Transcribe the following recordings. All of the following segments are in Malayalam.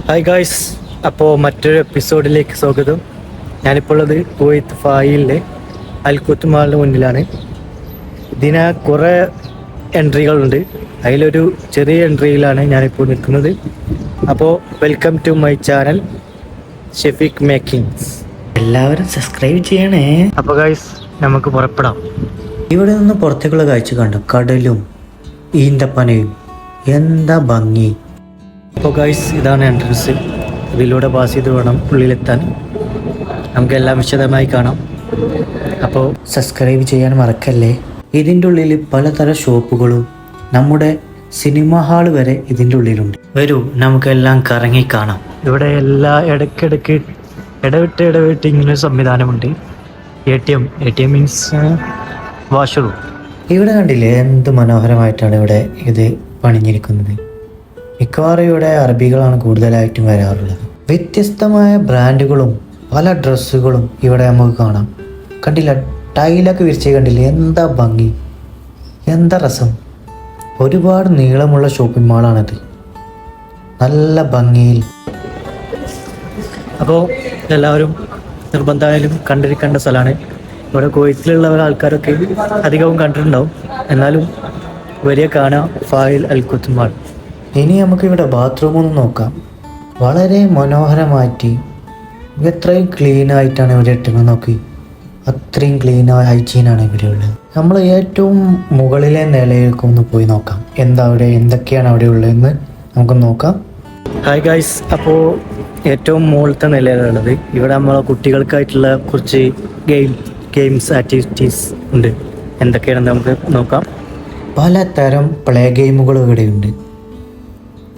ഹായ് ഗായ്സ്, അപ്പോൾ മറ്റൊരു എപ്പിസോഡിലേക്ക് സ്വാഗതം. ഞാനിപ്പോൾ ഉള്ളത് കുവൈത്ത് ഫായിലെ അൽകുത്ത് മാളിന് മുന്നിലാണ്. ഇതിന് കുറേ എൻട്രികളുണ്ട്. അതിലൊരു ചെറിയ എൻട്രിയിലാണ് ഞാനിപ്പോൾ നിൽക്കുന്നത്. അപ്പോൾ welcome to my channel Shefeek makings. എല്ലാവരും സബ്സ്ക്രൈബ് ചെയ്യണേ. അപ്പോൾ ഗായ്സ്, നമുക്ക് പുറപ്പെടാം. ഇവിടെ നിന്ന് പുറത്തേക്കുള്ള കാഴ്ച കണ്ടു. കടലും ഈന്തപ്പനയും എന്താ ഭംഗി. അപ്പോൾ ഗായ്സ്, ഇതാണ് എൻട്രൻസ്. ഇതിലൂടെ പാസ് ചെയ്ത് വേണം ഉള്ളിലെത്താൻ. നമുക്കെല്ലാം വിശദമായി കാണാം. അപ്പോൾ സബ്സ്ക്രൈബ് ചെയ്യാൻ മറക്കല്ലേ. ഇതിൻ്റെ ഉള്ളിൽ പലതരം ഷോപ്പുകളും നമ്മുടെ സിനിമ ഹാൾ വരെ ഇതിൻ്റെ ഉള്ളിലുണ്ട്. വരൂ, നമുക്കെല്ലാം കറങ്ങി കാണാം. ഇവിടെ എല്ലാ ഇടയ്ക്കിടയ്ക്ക് ഇടവിട്ട് ഇങ്ങനെ ഒരു സംവിധാനമുണ്ട്. ATM means washroom. ഇവിടെ കണ്ടില്ലേ എന്ത് മനോഹരമായിട്ടാണ് ഇവിടെ ഇത് പണിഞ്ഞിരിക്കുന്നത്. മിക്കവാറും ഇവിടെ അറബികളാണ് കൂടുതലായിട്ടും വരാറുള്ളത്. വ്യത്യസ്തമായ ബ്രാൻഡുകളും പല ഡ്രസ്സുകളും ഇവിടെ നമുക്ക് കാണാം. കണ്ടില്ല, ടൈലൊക്കെ വിരിച്ച് കണ്ടില്ലേ, എന്താ ഭംഗി, എന്താ രസം. ഒരുപാട് നീളമുള്ള ഷോപ്പിംഗ് മാളാണിത്, നല്ല ഭംഗിയിൽ. അപ്പോൾ എല്ലാവരും നിർബന്ധമായാലും കണ്ടിരിക്കേണ്ട സ്ഥലമാണ്. ഇവിടെ കുവൈത്തിലുള്ള ആൾക്കാരൊക്കെ അധികവും കണ്ടിട്ടുണ്ടാവും. എന്നാലും വലിയ കാണാം ഫായിൽ അൽകുത്ത് മാൾ. ഇനി നമുക്കിവിടെ ബാത്റൂമൊന്ന് നോക്കാം. വളരെ മനോഹരമായിട്ട് എത്രയും ക്ലീനായിട്ടാണ് ഇവിടെ ഇട്ടുന്നത്. നോക്കി, അത്രയും ക്ലീനായ ഹൈജീനാണ് ഇവിടെ ഉള്ളത്. നമ്മൾ ഏറ്റവും മുകളിലെ നിലയിലേക്ക് ഒന്ന് പോയി നോക്കാം. എന്തൊക്കെയാണ് അവിടെ ഉള്ളതെന്ന് നമുക്ക് നോക്കാം. ഹായ് ഗായ്സ്, അപ്പോൾ ഏറ്റവും മുകളിലത്തെ നിലയിലുള്ളത്. ഇവിടെ നമ്മളെ കുട്ടികൾക്കായിട്ടുള്ള കുറച്ച് ഗെയിംസ് ആക്ടിവിറ്റീസ് ഉണ്ട്. എന്തൊക്കെയാണെന്ന് നമുക്ക് നോക്കാം. പലതരം പ്ലേ ഗെയിമുകളും ഇവിടെയുണ്ട്.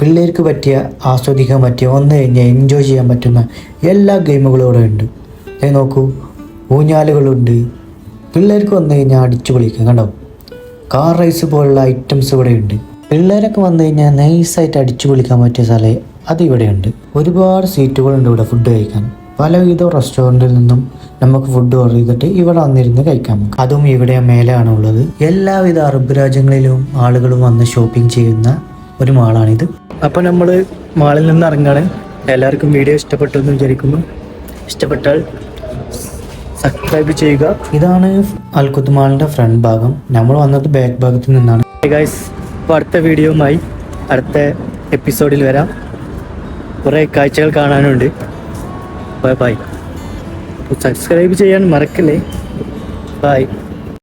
പിള്ളേർക്ക് പറ്റിയ, ആസ്വദിക്കാൻ പറ്റിയ, വന്നു കഴിഞ്ഞാൽ എൻജോയ് ചെയ്യാൻ പറ്റുന്ന എല്ലാ ഗെയിമുകളും ഇവിടെ ഉണ്ട്. നോക്കൂ, ഊഞ്ഞാലുകളുണ്ട്. പിള്ളേർക്ക് വന്നു കഴിഞ്ഞാൽ അടിച്ചു പൊളിക്കുക. കണ്ടോ, കാർ റേസ് പോലുള്ള ഐറ്റംസ് ഇവിടെ ഉണ്ട്. പിള്ളേരൊക്കെ വന്നു കഴിഞ്ഞാൽ നൈസായിട്ട് അടിച്ചു പൊളിക്കാൻ പറ്റിയ സ്ഥലം അതിവിടെയുണ്ട്. ഒരുപാട് സീറ്റുകളുണ്ട് ഇവിടെ ഫുഡ് കഴിക്കാൻ. പലവിധ റെസ്റ്റോറൻറ്റിൽ നിന്നും നമുക്ക് ഫുഡ് ഓർഡർ ചെയ്തിട്ട് ഇവിടെ വന്നിരുന്ന് കഴിക്കാം. അതും ഇവിടെ മേലെയാണ് ഉള്ളത്. എല്ലാവിധ അറബ് രാജ്യങ്ങളിലും ആളുകളും വന്ന് ഷോപ്പിംഗ് ചെയ്യുന്ന ഒരു മാളാണിത്. അപ്പോൾ നമ്മൾ മാളിൽ നിന്ന് ഇറങ്ങാണ്. എല്ലാവർക്കും വീഡിയോ ഇഷ്ടപ്പെട്ടു എന്ന് വിചാരിക്കുന്നു. ഇഷ്ടപ്പെട്ടാൽ സബ്സ്ക്രൈബ് ചെയ്യുക. ഇതാണ് അൽകുത്ത് മാളിൻ്റെ ഫ്രണ്ട് ഭാഗം. നമ്മൾ വന്നത് ബാക്ക് ഭാഗത്ത് നിന്നാണ്. ഗൈസ്, അപ്പോൾ അടുത്ത വീഡിയോയുമായി അടുത്ത എപ്പിസോഡിൽ വരാം. കുറേ കാഴ്ചകൾ കാണാനുണ്ട്. ബൈ. സബ്സ്ക്രൈബ് ചെയ്യാൻ മറക്കല്ലേ. ബൈ.